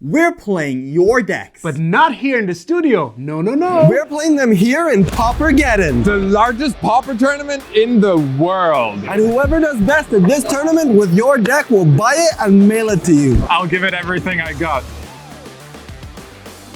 We're playing your decks. But not here in the studio. No, no, no. We're playing them here in Paupergeddon, the largest pauper tournament in the world. And whoever does best at this tournament with your deck will buy it and mail it to you. I'll give it everything I got.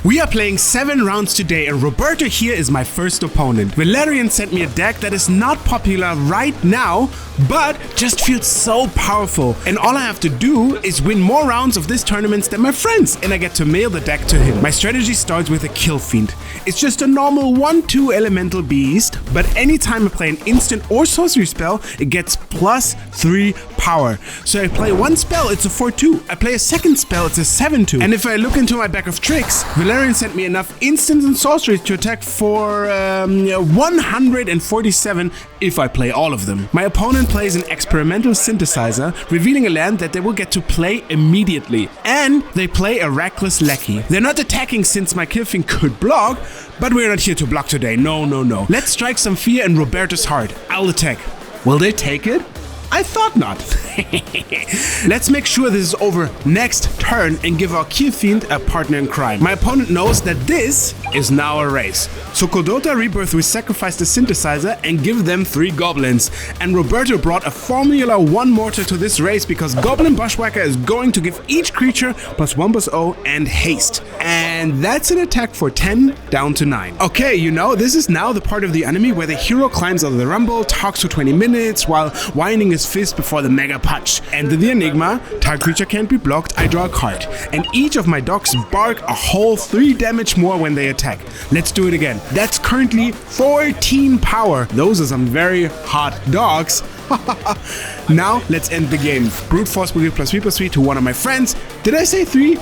We are playing 7 rounds today, and Roberto here is my first opponent. Valerian sent me a deck that is not popular right now, but just feels so powerful. And all I have to do is win more rounds of this tournament than my friends, and I get to mail the deck to him. My strategy starts with a Kill Fiend. It's just a normal 1/2 elemental beast, but anytime I play an instant or sorcery spell, it gets +3 power. So I play one spell, it's a 4/2. I play a second spell, it's a 7/2. And if I look into my bag of tricks, Valerian sent me enough instants and sorceries to attack for 147 if I play all of them. My opponent plays an experimental synthesizer, revealing a land that they will get to play immediately. And they play a reckless lackey. They're not attacking since my Kill Fiend could block, but we're not here to block today. No, no, no. Let's strike some fear in Roberto's heart. I'll attack. Will they take it? I thought not. Let's make sure this is over next turn and give our Kill Fiend a partner in crime. My opponent knows that this is now a race. So Kodota Rebirth, we sacrifice the synthesizer and give them 3 goblins. And Roberto brought a Formula 1 mortar to this race because Goblin Bushwhacker is going to give each creature +1/+0 and haste. And that's an attack for 10 down to 9. Okay, you know, this is now the part of the enemy where the hero climbs out of the rumble, talks for 20 minutes while winding his fist before the mega punch. Enter the enigma, target creature can't be blocked, I draw a card. And each of my dogs bark a whole 3 damage more when they attack. Let's do it again. That's currently 14 power. Those are some very hot dogs. Now let's end the game. Brute Force will give +3/+3 to one of my friends. Did I say 3?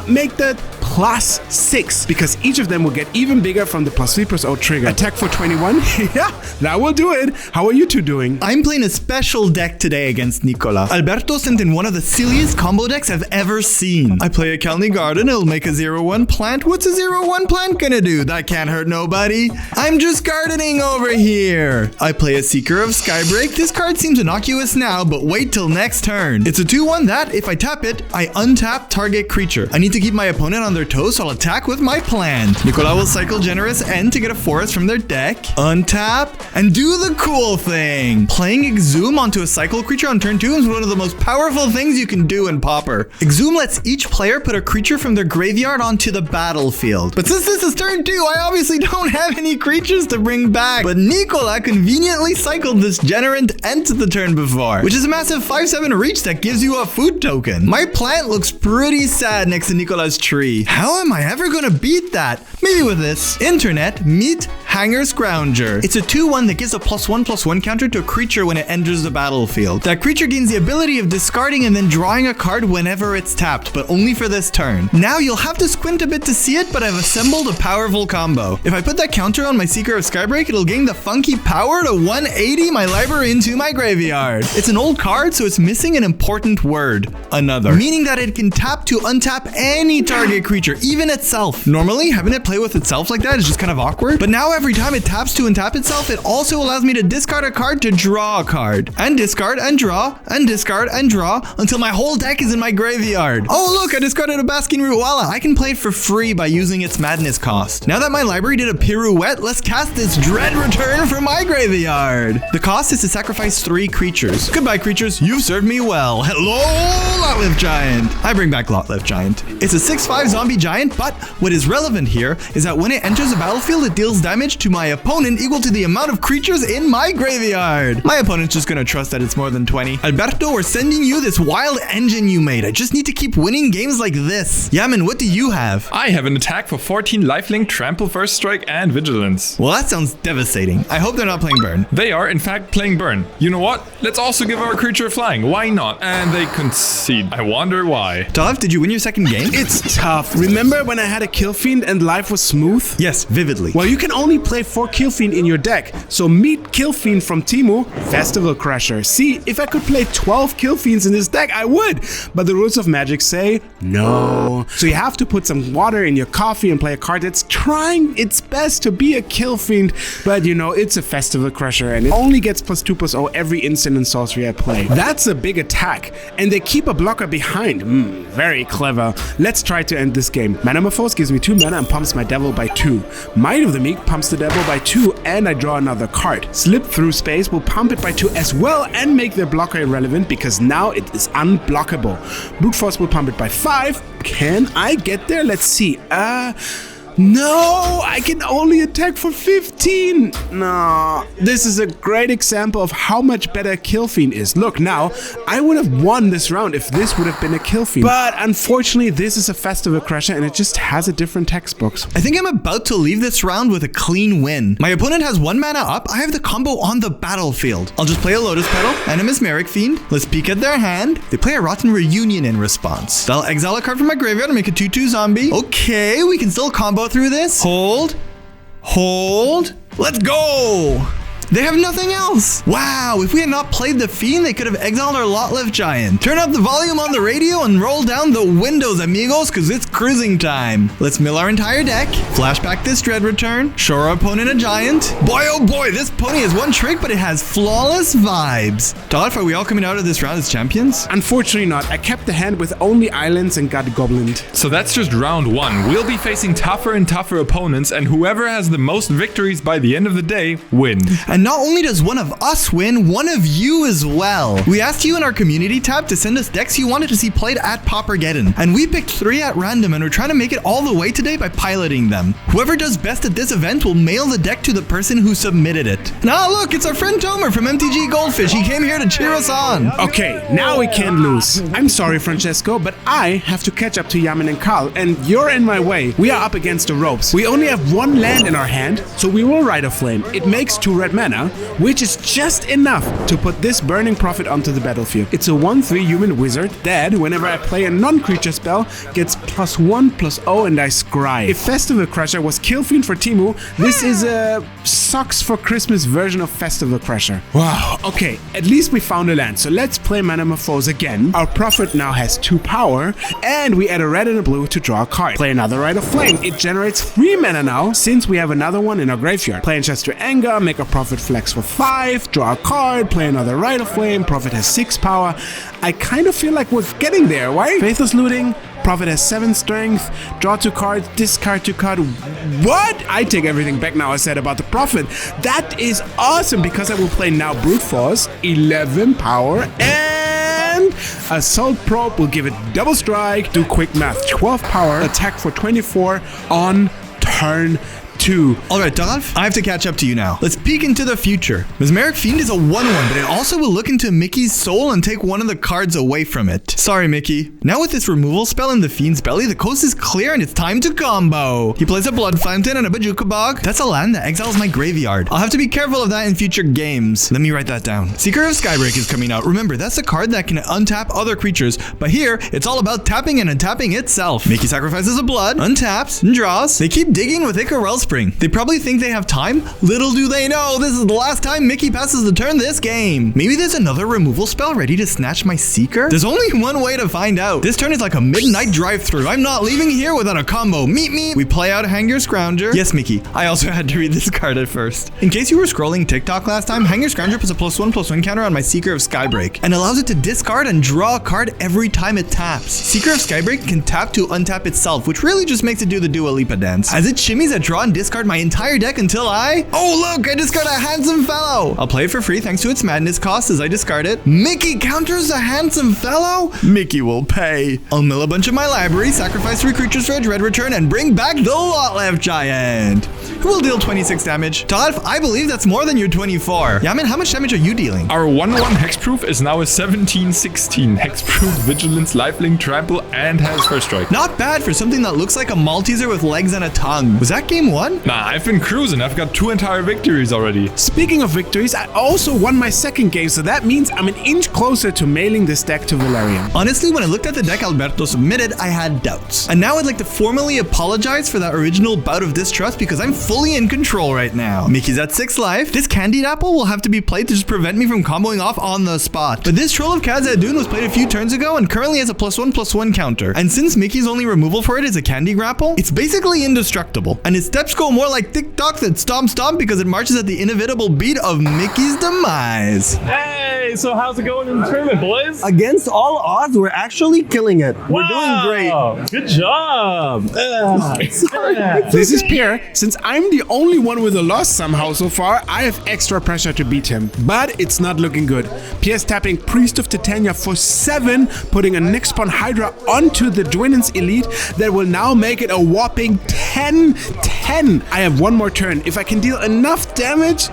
Make that +6 because each of them will get even bigger from the +3/+0 trigger. Attack for 21. Yeah, that will do it. How are you two doing? I'm playing a special deck today against Nicola. Alberto sent in one of the silliest combo decks I've ever seen. I play a Kelny Garden, it'll make a 0/1 plant. What's a 0/1 plant gonna do? That can't hurt nobody. I'm just gardening over here. I play a Seeker of Skybreak. This card seems innocuous now, but wait till next turn. It's a 2/1 that, if I tap it, I untap target creature. I need to keep my opponent on their toes, so I'll attack with my plan. Nicola will cycle Generous End to get a forest from their deck, untap, and do the cool thing. Playing Exhume onto a cycle creature on turn 2 is one of the most powerful things you can do in Pauper. Exhume lets each player put a creature from their graveyard onto the battlefield. But since this is turn 2, I obviously don't have any creatures to bring back. But Nicola conveniently cycled this Generant End to the turn before, which is a massive 5/7 reach that gives you a food token. My plant looks pretty sad next to Nicola's tree. How am I ever gonna beat that? Maybe with this. Internet, meet Hanger Scrounger. It's a 2/1 that gives a +1/+1 counter to a creature when it enters the battlefield. That creature gains the ability of discarding and then drawing a card whenever it's tapped, but only for this turn. Now you'll have to squint a bit to see it, but I've assembled a powerful combo. If I put that counter on my Seeker of Skybreak, it'll gain the funky power to 180 my library into my graveyard. It's an old card, so it's missing an important word, another, meaning that it can tap to untap any target creature, even itself. Normally, having it play with itself like that is just kind of awkward, but now every time it taps to untap itself, it also allows me to discard a card to draw a card, and discard and draw, and discard and draw, until my whole deck is in my graveyard. Oh look, I discarded a Basking Rootwalla. I can play it for free by using its madness cost. Now that my library did a pirouette, let's cast this Dread Return from my graveyard. The cost is to sacrifice 3 creatures. Goodbye creatures, you've served me well. Hello, Lotlift Giant. I bring back Lotlift Giant. It's a 6/5 zombie giant, but what is relevant here is that when it enters the battlefield, it deals damage to my opponent equal to the amount of creatures in my graveyard. My opponent's just gonna trust that it's more than 20. Alberto, we're sending you this wild engine you made. I just need to keep winning games like this. Yaman, what do you have? I have an attack for 14 lifelink, trample, first strike, and vigilance. Well, that sounds devastating. I hope they're not playing Burn. They are, in fact, playing Burn. You know what? Let's also give our creature flying. Why not? And they concede. I wonder why. Tough, did you win your second game? It's tough. Remember when I had a Kill Fiend and life was smooth? Yes, vividly. Well, you can only only play 4 Kill Fiend in your deck. So meet Kill Fiend from Teemu, Festival Crusher. See, if I could play 12 Kill Fiends in this deck, I would. But the rules of Magic say no. So you have to put some water in your coffee and play a card that's trying its best to be a Kill Fiend. But you know, it's a Festival Crusher and it only gets +2/+0 every instant and sorcery I play. That's a big attack. And they keep a blocker behind. Very clever. Let's try to end this game. Manamorphose gives me 2 mana and pumps my devil by 2. Might of the Meek pumps the devil by 2 and I draw another card. Slip Through Space will pump it by 2 as well and make their blocker irrelevant because now it is unblockable. Brute Force will pump it by 5. Can I get there? Let's see. No, I can only attack for 15. No, this is a great example of how much better Kill Fiend is. Look, now, I would have won this round if this would have been a Kill Fiend. But unfortunately, this is a Festival Crusher and it just has a different textbooks. I think I'm about to leave this round with a clean win. My opponent has 1 mana up. I have the combo on the battlefield. I'll just play a Lotus Petal and a Mesmeric Fiend. Let's peek at their hand. They play a Rotten Reunion in response. I'll exile a card from my graveyard and make a 2/2 zombie. Okay, we can still combo through this. Hold. Let's go. They have nothing else. Wow, if we had not played the Fiend, they could have exiled our Lot Left Giant. Turn up the volume on the radio and roll down the windows, amigos, because it's cruising time. Let's mill our entire deck. Flashback this Dread Return. Show our opponent a giant. Boy, oh boy, this pony has one trick, but it has flawless vibes. Dolph, are we all coming out of this round as champions? Unfortunately not. I kept the hand with only islands and got goblined. So that's just round 1. We'll be facing tougher and tougher opponents, and whoever has the most victories by the end of the day wins. And not only does one of us win, one of you as well. We asked you in our community tab to send us decks you wanted to see played at Paupergeddon, and we picked 3 at random and we're trying to make it all the way today by piloting them. Whoever does best at this event will mail the deck to the person who submitted it. Now look, it's our friend Tomer from MTG Goldfish. He came here to cheer us on. Okay, now we can't lose. I'm sorry, Francesco, but I have to catch up to Yamin and Carl, and you're in my way. We are up against the ropes. We only have 1 land in our hand, so we will Rite of Flame. It makes 2 red mana, which is just enough to put this Burning Prophet onto the battlefield. It's a 1/3 human wizard that, whenever I play a non-creature spell, gets +1/+0 and I scry. If Festival Crusher was Kill Fiend for Teemu, this is a Socks for Christmas version of Festival Crusher. Wow, okay, at least we found a land, so let's play Manamorphose again. Our Prophet now has 2 power, and we add a red and a blue to draw a card. Play another Rite of Flame. It generates 3 mana now, since we have another one in our graveyard. Play Ancestor Anger, make a Prophet flex for 5, draw a card, play another Rite of Flame, Prophet has 6 power. I kind of feel like we're getting there, right? Faithless Looting, Prophet has 7 strength, draw 2 cards, discard 2 cards. What? I take everything back now I said about the Prophet. That is awesome because I will play now Brute Force, 11 power, and Assault Probe will give it double strike, do quick math, 12 power, attack for 24 on turn 2. Alright, Dolph, I have to catch up to you now. Let's peek into the future. Mesmeric Fiend is a 1/1, but it also will look into Mickey's soul and take one of the cards away from it. Sorry, Mickey. Now with this removal spell in the Fiend's belly, the coast is clear and it's time to combo. He plays a Blood Fountain and a Bajuka Bog. That's a land that exiles my graveyard. I'll have to be careful of that in future games. Let me write that down. Seeker of Skybreak is coming out. Remember, that's a card that can untap other creatures, but here, it's all about tapping and untapping itself. Mickey sacrifices a blood, untaps, and draws. They keep digging with Icarel Spring. They probably think they have time. Little do they know, this is the last time Mickey passes the turn this game. Maybe there's another removal spell ready to snatch my Seeker? There's only one way to find out. This turn is like a midnight drive-through. I'm not leaving here without a combo. Meet me. We play out Hang Your Scrounger. Yes, Mickey. I also had to read this card at first. In case you were scrolling TikTok last time, Hang Your Scrounger puts a +1/+1 counter on my Seeker of Skybreak and allows it to discard and draw a card every time it taps. Seeker of Skybreak can tap to untap itself, which really just makes it do the Dua Lipa dance. As it shimmies, I draw and discard my entire deck until oh look, I discard a Handsome Fellow. I'll play it for free thanks to its madness cost as I discard it. Mickey counters a Handsome Fellow? Mickey will pay. I'll mill a bunch of my library, sacrifice 3 creatures for a Dread Return, and bring back the Lot Left Giant, who will deal 26 damage. Todd, I believe that's more than your 24. Yamin, how much damage are you dealing? Our 1/1 hexproof is now a 17/16. Hexproof, Vigilance, Lifelink, Trample, and has first strike. Not bad for something that looks like a Malteser with legs and a tongue. Was that game 1? won? Nah, I've been cruising. I've got 2 entire victories already. Speaking of victories, I also won my second game, so that means I'm an inch closer to mailing this deck to Valerian. Honestly, when I looked at the deck Alberto submitted, I had doubts. And now I'd like to formally apologize for that original bout of distrust because I'm fully in control right now. Mickey's at 6 life. This Candied Apple will have to be played to just prevent me from comboing off on the spot. But this Troll of Khazad-dûn was played a few turns ago and currently has a +1/+1 counter. And since Mickey's only removal for it is a Candy Grapple, it's basically indestructible. And its steps go more like TikTok than Stomp Stomp because it marches at the inevitable beat of Mickey's demise. Hey, so how's it going in the tournament, boys? Against all odds, we're actually killing it. We're doing great. Good job. This is Pierre. Since I'm the only one with a loss somehow so far, I have extra pressure to beat him. But it's not looking good. Pierre's tapping Priest of Titania for 7, putting a Nyx Spawn Hydra onto the Dwinen's Elite that will now make it a whopping 10-10. I have one more turn. If I can deal enough damage...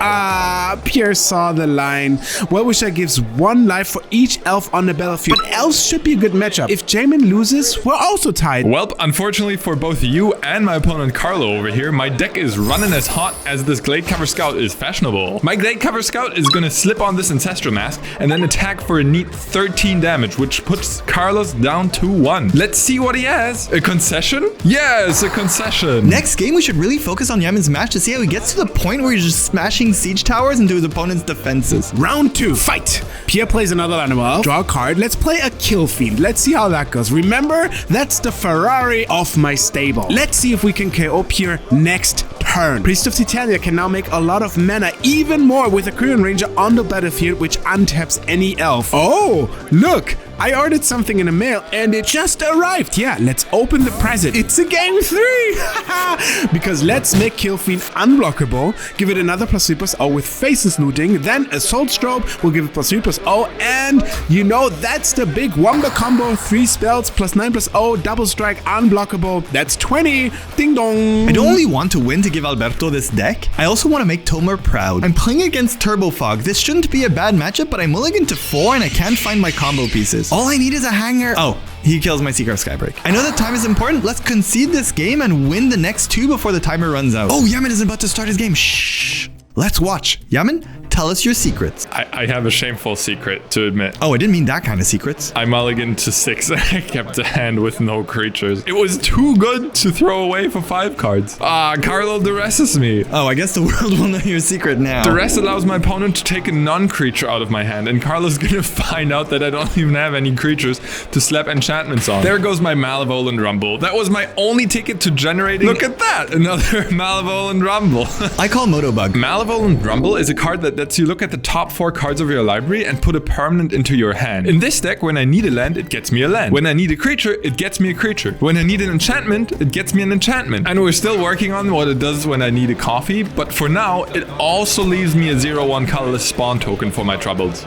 Pierre saw the line. Well-Wisher gives 1 life for each elf on the battlefield. But elves should be a good matchup. If Jamin loses, we're also tied. Well, unfortunately for both you and my opponent Carlo over here, my deck is running as hot as this Gladecover Scout is fashionable. My Gladecover Scout is gonna slip on this Ancestral Mask and then attack for a neat 13 damage, which puts Carlos down 2-1. Let's see what he has. A concession? Yes, a concession. Next game, we should really focus on Yamin's match to see how he gets to the point where he's just smashing siege towers into his opponent's defenses. Round 2, fight! Pierre plays another animal. Draw a card. Let's play a Kill Fiend. Let's see how that goes. Remember, that's the Ferrari of my stable. Let's see if we can KO Pierre next turn. Priest of Titania can now make a lot of mana, even more with a Korean Ranger on the battlefield, which untaps any elf. Oh, look! I ordered something in the mail and it just arrived. Yeah, let's open the present. It's a game 3! Because let's make Kill Fiend unblockable, give it another +3/+0 with Faces Looting, then Assault Strobe will give it +3/+0, and you know that's the big Wombo combo, 3 spells +9/+0, double strike, unblockable. That's 20. Ding dong. I don't only want to win to give Alberto this deck, I also want to make Tomer proud. I'm playing against Turbo Fog. This shouldn't be a bad matchup, but I mulligan to 4 and I can't find my combo pieces. All I need is a hanger. Oh, he kills my Seeker of Skybreak. I know that time is important. Let's concede this game and win the next 2 before the timer runs out. Oh, Yamin is about to start his game. Shh. Let's watch. Yamin, tell us your secrets. I have a shameful secret to admit. Oh, I didn't mean that kind of secrets. I mulliganed to 6 and I kept a hand with no creatures. It was too good to throw away for 5 cards. Carlo duresses me. Oh, I guess the world will know your secret now. Duress allows my opponent to take a non-creature out of my hand, and Carlo's gonna find out that I don't even have any creatures to slap enchantments on. There goes my Malevolent Rumble. That was my only ticket to generating. Look at that, another Malevolent Rumble. I call Motobug. Malevolent Rumble is a card that lets you look at the top 4 cards of your library and put a permanent into your hand. In this deck, when I need a land, it gets me a land. When I need a creature, it gets me a creature. When I need an enchantment, it gets me an enchantment. And we're still working on what it does when I need a coffee, but for now, it also leaves me a 0/1 colorless spawn token for my troubles.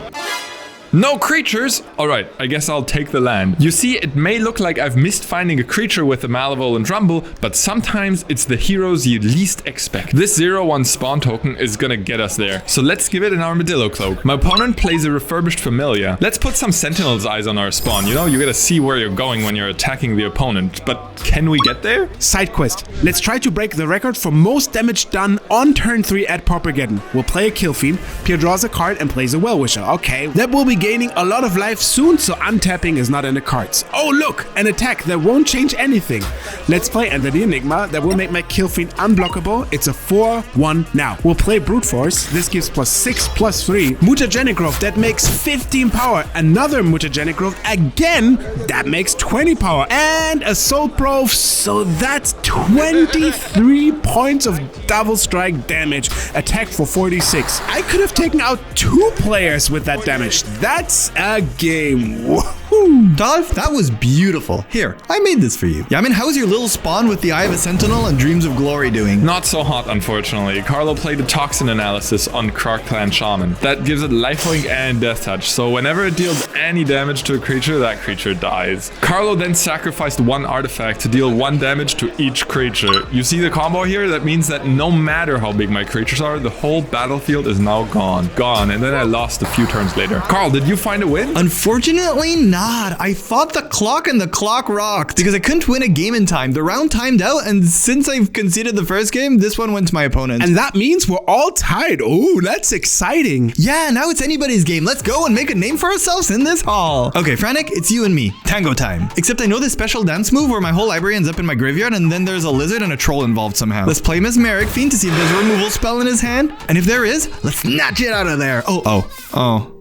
No creatures? Alright, I guess I'll take the land. You see, it may look like I've missed finding a creature with a Malevolent Rumble, but sometimes it's the heroes you least expect. This 0/1 spawn token is gonna get us there. So let's give it an Armadillo Cloak. My opponent plays a Refurbished Familiar. Let's put some Sentinel's Eyes on our spawn. You know, you gotta see where you're going when you're attacking the opponent. But can we get there? Side quest. Let's try to break the record for most damage done on turn 3 at Paupergeddon. We'll play a Kill Fiend. Pierre draws a card and plays a Well-Wisher. Okay, that will be gaining a lot of life soon, so untapping is not in the cards. Oh look, an attack that won't change anything. Let's play Enter the Enigma. That will make my Kill Fiend unblockable. It's a 4/1 now. We'll play Brute Force. This gives +6/+3. Mutagenic Growth, that makes 15 power. Another Mutagenic Growth again, that makes 20 power. And Assault Probe, so that's 23 points of double strike damage. Attack for 46. I could have taken out 2 players with that damage. That's a game. Woohoo! Dolph, that was beautiful. Here, I made this for you. Yamin, how's your little spawn with the Eye of a Sentinel and Dreams of Glory doing? Not so hot, unfortunately. Carlo played a Toxin Analysis on Krark Clan Shaman. That gives it lifelink and death touch, so whenever it deals any damage to a creature, that creature dies. Carlo then sacrificed 1 artifact to deal 1 damage to each creature. You see the combo here? That means that no matter how big my creatures are, the whole battlefield is now gone. Gone, and then I lost a few turns later. Carl, did you find a win? Unfortunately, not god, I fought the clock and the clock rocked because I couldn't win a game in time. The round timed out, and since I've conceded the first game, this one went to my opponent. And that means we're all tied. Oh, that's exciting. Yeah, now it's anybody's game. Let's go and make a name for ourselves in this hall. Okay, Frantic, it's you and me. Tango time. Except I know this special dance move where my whole library ends up in my graveyard and then there's a lizard and a troll involved somehow. Let's play Mesmeric Fiend to see if there's a removal spell in his hand. And if there is, let's snatch it out of there. Oh.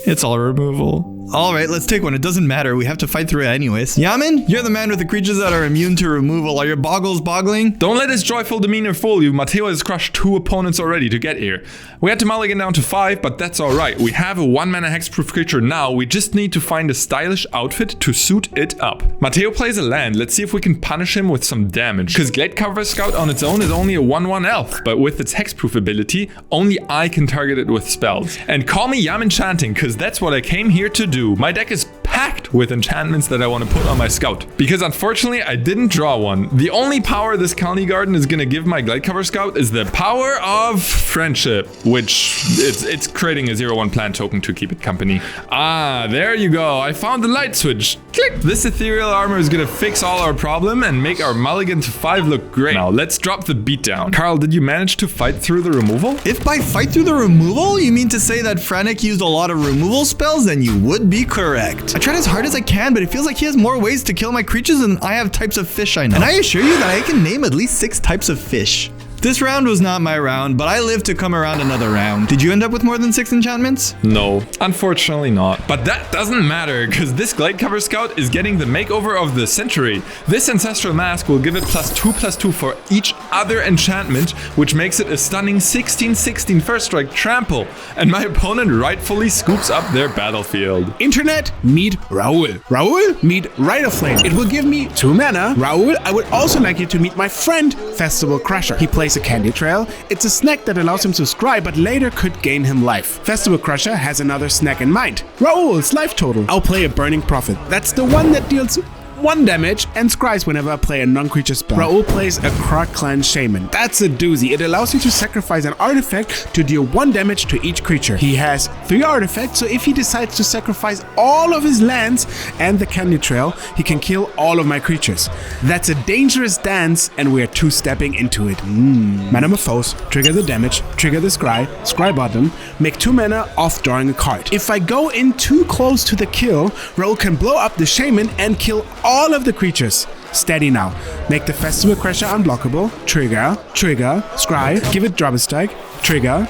It's all removal. Alright, let's take one. It doesn't matter. We have to fight through it anyways. Yamin, you're the man with the creatures that are immune to removal. Are your boggles boggling? Don't let his joyful demeanor fool you. Mateo has crushed 2 opponents already to get here. We had to mulligan down to 5, but that's alright. We have a 1-mana hexproof creature now. We just need to find a stylish outfit to suit it up. Mateo plays a land. Let's see if we can punish him with some damage. Because Gladecover Scout on its own is only a 1/1 elf, but with its hexproof ability, only I can target it with spells. And call me Yamin Chanting, because that's what I came here to do. My deck is packed with enchantments that I want to put on my scout. Because unfortunately, I didn't draw one. The only power this Colony Garden is going to give my Gladecover Scout is the power of friendship, which it's creating a 0/1 plant token to keep it company. Ah, there you go. I found the light switch. Click. This ethereal armor is going to fix all our problem and make our mulligan to 5 look great. Now, let's drop the beat down. Carl, did you manage to fight through the removal? If by fight through the removal, you mean to say that Frantic used a lot of removal spells, then you would be correct. I tried as hard as I can, but it feels like he has more ways to kill my creatures than I have types of fish I know. And I assure you that I can name at least 6 types of fish. This round was not my round, but I lived to come around another round. Did you end up with more than 6 enchantments? No, unfortunately not. But that doesn't matter, because this Gladecover Scout is getting the makeover of the century. This Ancestral Mask will give it +2/+2 for each other enchantment, which makes it a stunning 16/16 first strike trample. And my opponent rightfully scoops up their battlefield. Internet, meet Raul. Raul, meet Rider Flame. It will give me 2 mana. Raul, I would also like you to meet my friend, Festival Crusher. He plays a Candy Trail. It's a snack that allows him to scry, but later could gain him life. Festival Crusher has another snack in mind. Raul's life total. I'll play a Burning Prophet. That's the one that deals 1 damage and scries whenever I play a non-creature spell. Raul plays a Krark Clan Shaman. That's a doozy. It allows you to sacrifice an artifact to deal 1 damage to each creature. He has 3 artifacts, so if he decides to sacrifice all of his lands and the Candy Trail, he can kill all of my creatures. That's a dangerous dance, and we are 2-stepping into it. Metamorphose, trigger the damage, trigger the scry button, make 2 mana off drawing a card. If I go in too close to the kill, Raul can blow up the Shaman and kill all of the creatures. Steady now. Make the Festival Crusher unblockable. Trigger, scry, give it drop a strike. Trigger,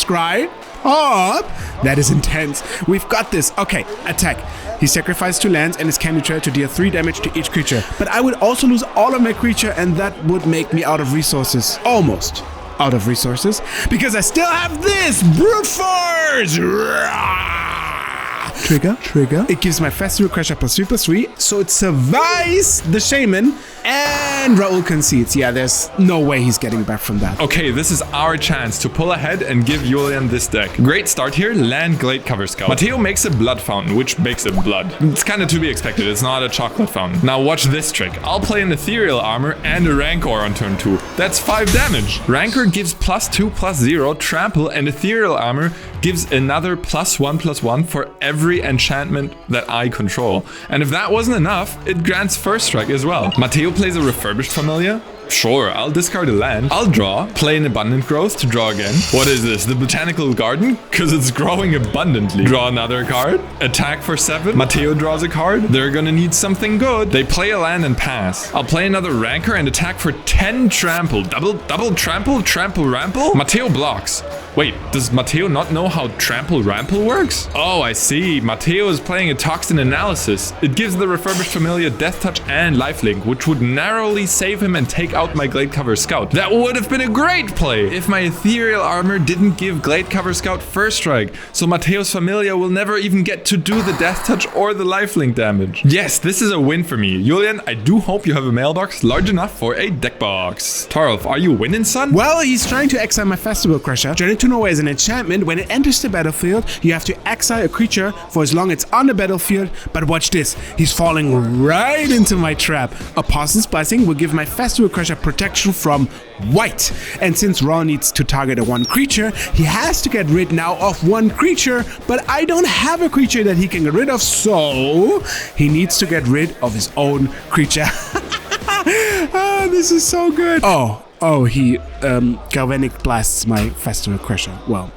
scry. Oh, that is intense. We've got this. Okay, attack. He sacrificed 2 lands and his Candy Trail to deal 3 damage to each creature. But I would also lose all of my creature, and that would make me out of resources. Almost out of resources. Because I still have this! Brute Force! Trigger. It gives my Festival Crusher +3/+3, so it survives the Shaman, and Raul concedes. Yeah, there's no way he's getting back from that. Okay, this is our chance to pull ahead and give Julian this deck. Great start here, land Gladecover Scout. Mateo makes a blood fountain, which makes it blood. It's kind of to be expected, it's not a chocolate fountain. Now watch this trick. I'll play an Ethereal Armor and a Rancor on turn 2. That's 5 damage. Rancor gives +2/+0 trample, and Ethereal Armor gives another +1/+1 for every enchantment that I control. And if that wasn't enough, it grants first strike as well. Mateo plays a Refurbished Familiar. Sure, I'll discard a land. I'll draw, play an Abundant Growth to draw again. What is this, the Botanical Garden? Because it's growing abundantly. Draw another card, attack for 7. Mateo draws a card. They're gonna need something good. They play a land and pass. I'll play another Rancor and attack for 10 trample. Double trample, rample? Mateo blocks. Wait, does Mateo not know how trample rample works? Oh, I see. Mateo is playing a Toxin Analysis. It gives the Refurbished Familiar Death Touch and Lifelink, which would narrowly save him and take out my Gladecover Scout. That would have been a great play if my Ethereal Armor didn't give Gladecover Scout first strike, so Mateo's Familia will never even get to do the Death Touch or the Lifelink damage. Yes, this is a win for me. Julian, I do hope you have a mailbox large enough for a deck box. Tarlf, are you winning, son? Well, he's trying to exile my Festival Crusher. Journey to Nowhere is an enchantment. When it enters the battlefield, you have to exile a creature for as long as it's on the battlefield. But watch this. He's falling right into my trap. Apostle's Blessing will give my Festival Crusher pressure protection from white. And since Raw needs to target a 1 creature, he has to get rid now of 1 creature, but I don't have a creature that he can get rid of, so he needs to get rid of his own creature. Oh, this is so good. He galvanic blasts my festival crusher. Well,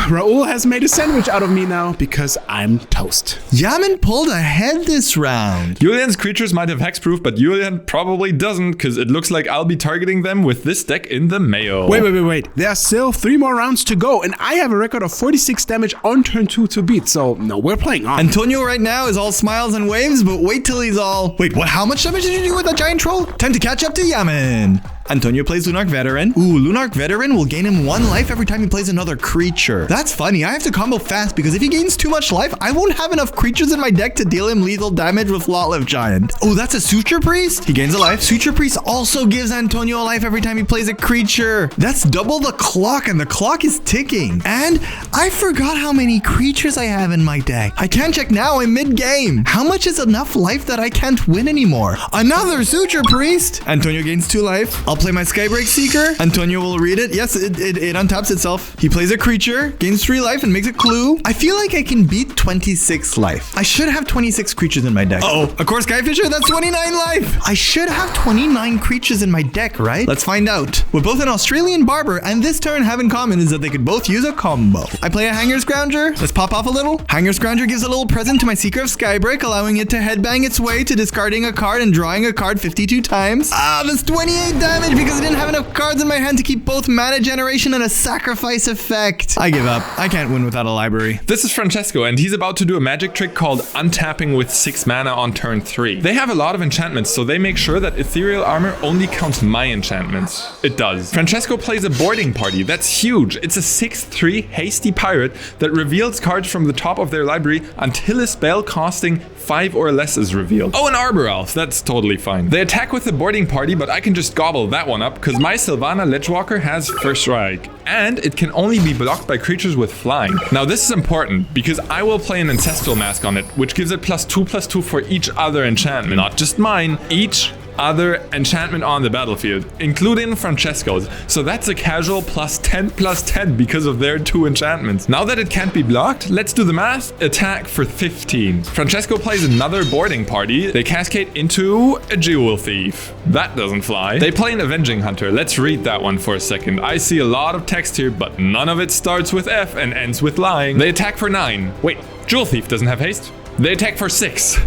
Raul has made a sandwich out of me now because I'm toast. Yaman pulled ahead this round. Julian's creatures might have hexproof, but Julian probably doesn't because it looks like I'll be targeting them with this deck in the mail. Wait. There are still 3 more rounds to go, and I have a record of 46 damage on turn 2 to beat, so no, we're playing on. Antonio right now is all smiles and waves, but wait till he's all... Wait, what? How much damage did you do with that giant troll? Time to catch up to Yaman. Antonio plays Lunarch Veteran. Ooh, Lunarch Veteran will gain him 1 life every time he plays another creature. That's funny. I have to combo fast because if he gains too much life, I won't have enough creatures in my deck to deal him lethal damage with Lotlif Giant. Oh, that's a Suture Priest? He gains a life. Suture Priest also gives Antonio a life every time he plays a creature. That's double the clock, and the clock is ticking. And I forgot how many creatures I have in my deck. I can't check now. I'm mid-game. How much is enough life that I can't win anymore? Another Suture Priest. Antonio gains 2 life. I'll play my Skybreak Seeker. Antonio will read it. Yes, it untaps itself. He plays a creature, gains 3 life, and makes a clue. I feel like I can beat 26 life. I should have 26 creatures in my deck. Of course, Skyfisher, that's 29 life. I should have 29 creatures in my deck, right? Let's find out. We're both an Australian barber, and this turn have in common is that they could both use a combo. I play a Hanger Scrounger. Let's pop off a little. Hanger Scrounger gives a little present to my Seeker of Skybreak, allowing it to headbang its way to discarding a card and drawing a card 52 times. That's 28 damage because I didn't have enough cards in my hand to keep both mana generation and a sacrifice effect. I give up. I can't win without a library. This is Francesco, and he's about to do a magic trick called untapping with 6 mana on turn 3. They have a lot of enchantments, so they make sure that Ethereal Armor only counts my enchantments. It does. Francesco plays a boarding party. That's huge. It's a 6/3 hasty pirate that reveals cards from the top of their library until a spell costing 5 or less is revealed. Oh, an Arbor Elf. That's totally fine. They attack with the boarding party, but I can just gobble that one up because my Sylvana Ledgewalker has First Strike, and it can only be blocked by creatures with flying. Now this is important because I will play an Ancestral Mask on it, which gives it +2/+2 for each other enchantment, not just mine, each other enchantment on the battlefield, including Francesco's. So that's a casual +10/+10 because of their 2 enchantments. Now that it can't be blocked, let's do the math. Attack for 15. Francesco plays another boarding party. They cascade into a Jewel Thief. That doesn't fly. They play an Avenging Hunter. Let's read that one for a second. I see a lot of text here, but none of it starts with F and ends with lying. They attack for 9. Wait, Jewel Thief doesn't have haste. They attack for 6.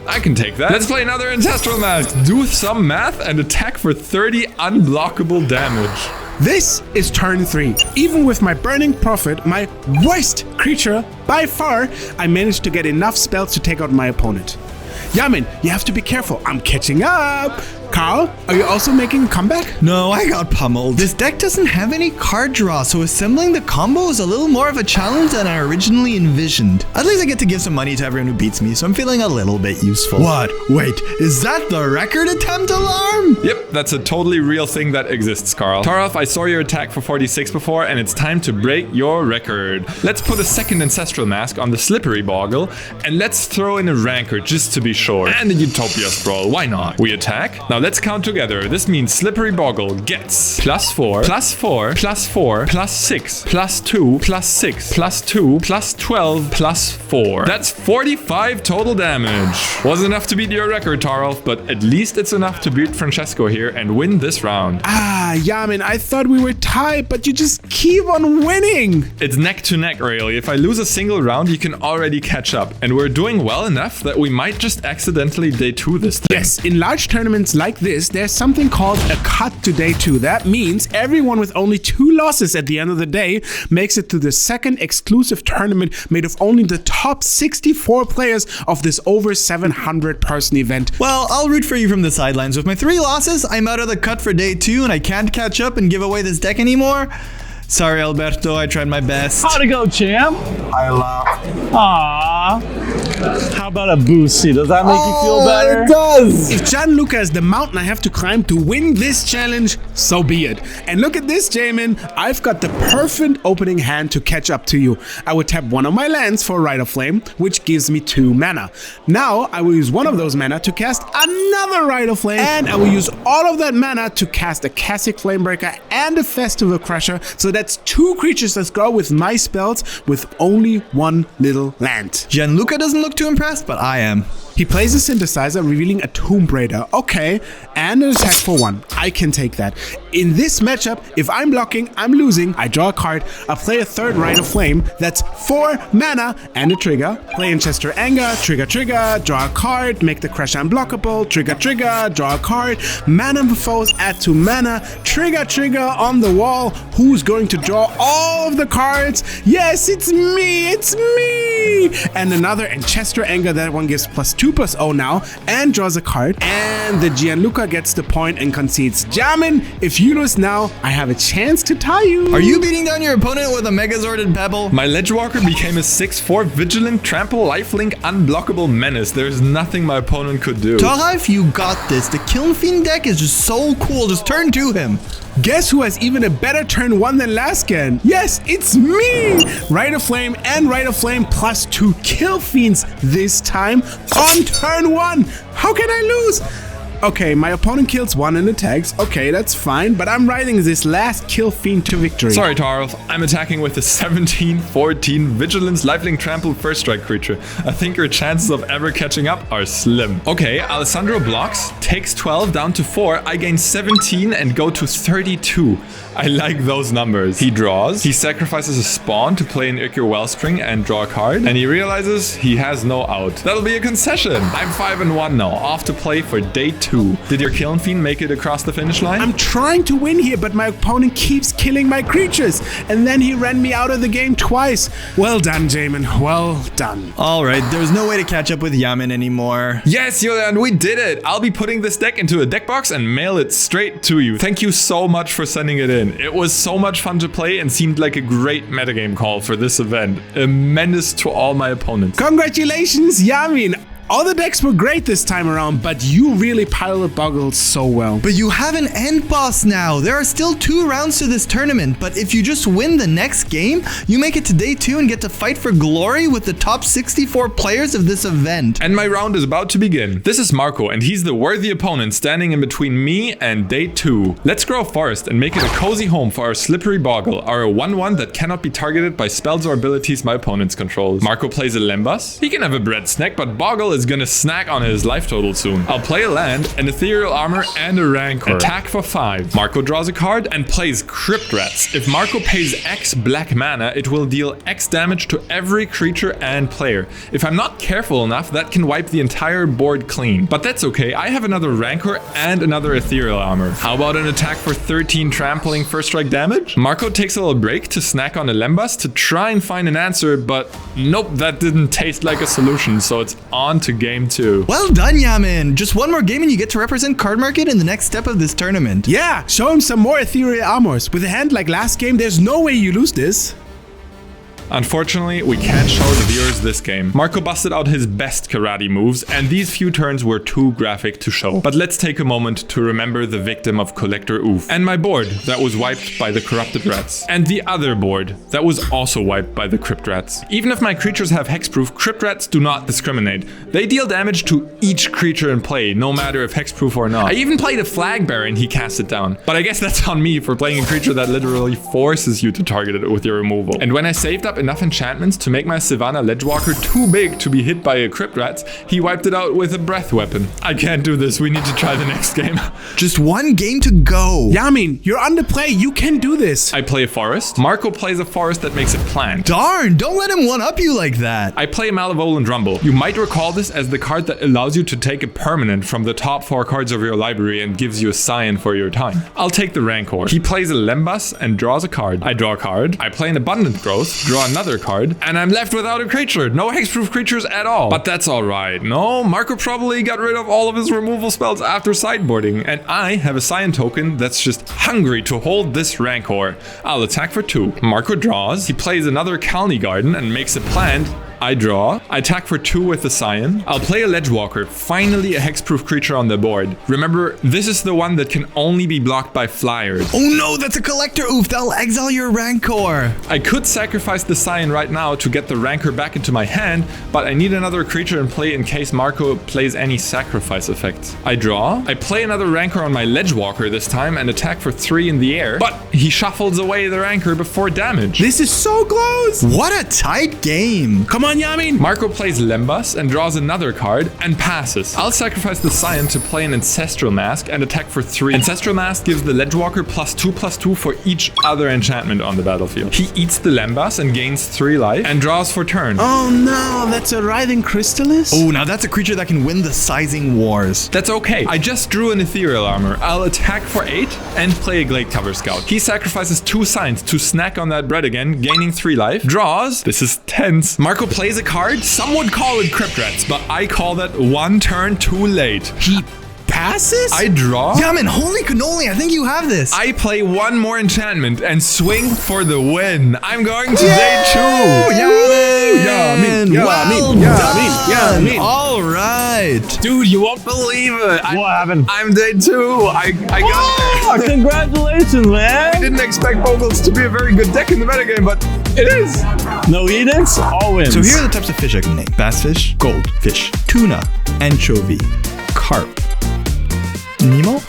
I can take that. Let's play another Ancestral Mask. Do some math and attack for 30 unblockable damage. This is turn 3. Even with my Burning Prophet, my worst creature by far, I managed to get enough spells to take out my opponent. Yaman, you have to be careful. I'm catching up. Carl, are you also making a comeback? No, I got pummeled. This deck doesn't have any card draw, so assembling the combo is a little more of a challenge than I originally envisioned. At least I get to give some money to everyone who beats me, so I'm feeling a little bit useful. What? Wait, is that the record attempt alarm? Yep, that's a totally real thing that exists, Carl. Tarov, I saw your attack for 46 before, and it's time to break your record. Let's put a second Ancestral Mask on the Slippery Boggle, and let's throw in a Rancor just to be sure. And a Utopia Sprawl, why not? We attack. Now let's count together. This means Slippery Boggle gets +4, +4, +4, +6, +2, +6, +2, +12, +4. That's 45 total damage. Wasn't enough to beat your record, Tarolf, but at least it's enough to beat Francesco here and win this round. Yaman, I thought we were tied, but you just keep on winning. It's neck to neck, really. If I lose a single round, you can already catch up. And we're doing well enough that we might just accidentally day 2 this thing. Yes, in large tournaments like this, there's something called a cut to day 2. That means everyone with only 2 losses at the end of the day makes it to the second exclusive tournament made of only the top 64 players of this over 700 person event. Well, I'll root for you from the sidelines. With my 3 losses, I'm out of the cut for day 2 and I can't catch up and give away this deck anymore. Sorry, Alberto, I tried my best. How'd it go, champ? I laughed. Aww. How about a boosty? Does that make you feel better? It does. If Gianluca is the mountain I have to climb to win this challenge, so be it. And look at this, Jamin. I've got the perfect opening hand to catch up to you. I would tap one of my lands for Rite of Flame, which gives me 2 mana. Now, I will use one of those mana to cast another Rite of Flame, and I will use all of that mana to cast a Cassic Flamebreaker and a Festival Crusher, so that's 2 creatures that go with my spells with only 1 little land. Gianluca doesn't look too impressed, but I am. He plays a Synthesizer, revealing a Tomb Raider. Okay, and an attack for 1. I can take that. In this matchup, if I'm blocking, I'm losing. I draw a card, I play a 3rd Rite of Flame. That's 4 mana and a trigger. Play Enchester Anger, trigger, draw a card, make the Crash unblockable, trigger, draw a card. Mana foes add 2 mana, trigger on the wall. Who's going to draw all of the cards? Yes, it's me! And another Enchester Anger, that one gives +2/+0 now, and draws a card. And the Gianluca gets the point and concedes. Jamin, if you lose now, I have a chance to tie you. Are you beating down your opponent with a Megazorded Pebble? My Ledgewalker became a 6/4 Vigilant, Trample, Lifelink, Unblockable Menace. There's nothing my opponent could do. Toralf, you got this. The Kiln Fiend deck is just so cool. Just turn to him. Guess who has even a better turn 1 than last gen? Yes, it's me! Rite of Flame and Rite of Flame +2 Kill Fiends this time on turn 1. How can I lose? Okay, my opponent kills 1 and attacks. Okay, that's fine, but I'm riding this last Kill Fiend to victory. Sorry, Tarl. I'm attacking with a 17/14 Vigilance, Lifelink, Trample, First Strike creature. I think your chances of ever catching up are slim. Okay, Alessandro blocks, takes 12 down to 4. I gain 17 and go to 32. I like those numbers. He draws. He sacrifices a spawn to play an Ichor Wellspring and draw a card. And he realizes he has no out. That'll be a concession. I'm 5-1 now. Off to play for day 2. Did your Kiln Fiend make it across the finish line? I'm trying to win here, but my opponent keeps killing my creatures. And then he ran me out of the game twice. Well done, Jamin. Well done. All right, there's no way to catch up with Yamin anymore. Yes, Julian, we did it. I'll be putting this deck into a deck box and mail it straight to you. Thank you so much for sending it in. It was so much fun to play and seemed like a great metagame call for this event. A menace to all my opponents. Congratulations, Yamin. All the decks were great this time around, but you really pilot Boggle so well. But you have an end boss now. There are still 2 rounds to this tournament, but if you just win the next game, you make it to day 2 and get to fight for glory with the top 64 players of this event. And my round is about to begin. This is Marco, and he's the worthy opponent standing in between me and day 2. Let's grow a forest and make it a cozy home for our Slippery Boggle, our 1/1 that cannot be targeted by spells or abilities my opponent controls. Marco plays a Lembas. He can have a bread snack, but Boggle is gonna snack on his life total soon. I'll play a land, an Ethereal Armor, and a Rancor. Attack for 5. Marco draws a card and plays Crypt Rats. If Marco pays X black mana, it will deal X damage to every creature and player. If I'm not careful enough, that can wipe the entire board clean. But that's okay, I have another Rancor and another Ethereal Armor. How about an attack for 13 trampling first strike damage? Marco takes a little break to snack on a Lembas to try and find an answer, but nope, that didn't taste like a solution, so it's on to game 2. Well done, Yamin. Just one more game and you get to represent Cardmarket in the next step of this tournament. Yeah, show him some more Ethereal Armors. With a hand like last game, there's no way you lose this. Unfortunately, we can't show the viewers this game. Marco busted out his best karate moves, and these few turns were too graphic to show. But let's take a moment to remember the victim of Collector Oof. And my board that was wiped by the Corrupted Rats. And the other board that was also wiped by the Crypt Rats. Even if my creatures have hexproof, Crypt Rats do not discriminate. They deal damage to each creature in play, no matter if hexproof or not. I even played a Flag Bearer and he cast it down. But I guess that's on me for playing a creature that literally forces you to target it with your removal. And when I saved up enough enchantments to make my Savannah Ledgewalker too big to be hit by a Crypt Rat, he wiped it out with a breath weapon. I can't do this. We need to try the next game. Just one game to go. Yamin, you're on the play. You can do this. I play a forest. Marco plays a forest that makes a plant. Darn, don't let him one-up you like that. I play a Malevolent Rumble. You might recall this as the card that allows you to take a permanent from the top 4 cards of your library and gives you a Scion for your time. I'll take the Rancor. He plays a Lembas and draws a card. I draw a card. I play an Abundant Growth, draw draw another card, and I'm left without a creature. No hexproof creatures at all. But that's alright. No, Marco probably got rid of all of his removal spells after sideboarding, and I have a Scion token that's just hungry to hold this Rancor. I'll attack for 2. Marco draws. He plays another Kalni Garden and makes a plant. I draw. I attack for 2 with the Scion. I'll play a Ledgewalker, finally a hexproof creature on the board. Remember, this is the one that can only be blocked by flyers. Oh no, that's a collector. Oof, that'll exile your Rancor. I could sacrifice the Scion right now to get the Rancor back into my hand, but I need another creature in play in case Marco plays any sacrifice effects. I draw. I play another Rancor on my Ledgewalker this time and attack for 3 in the air, but he shuffles away the Rancor before damage. This is so close. What a tight game. Come on, Yamin. Marco plays Lembas and draws another card and passes. I'll sacrifice the Scion to play an Ancestral Mask and attack for 3. Ancestral Mask gives the Ledgewalker +2/+2 for each other enchantment on the battlefield. He eats the Lembas and gains 3 life and draws for turn. Oh no, that's a Writhing Crystallis? Oh, now that's a creature that can win the sizing wars. That's okay. I just drew an Ethereal Armor. I'll attack for 8 and play a Gladecover Scout. He sacrifices 2 Scions to snack on that bread again, gaining 3 life. Draws. This is tense. Marco plays a card. Some would call it Crypt Rats, but I call that 1 turn too late. He passes? I draw. Yamin, holy cannoli, I think you have this. I play 1 more enchantment and swing for the win. I'm going to day 2. Yamin, well done. Yamin. All right. Dude, you won't believe it. What happened? I'm day 2. I got there. Oh, congratulations, man. Didn't expect Vogels to be a very good deck in the metagame, but it is. No edicts, all wins. So here are the types of fish I can name. Bassfish, goldfish, tuna, anchovy, carp, Nemo,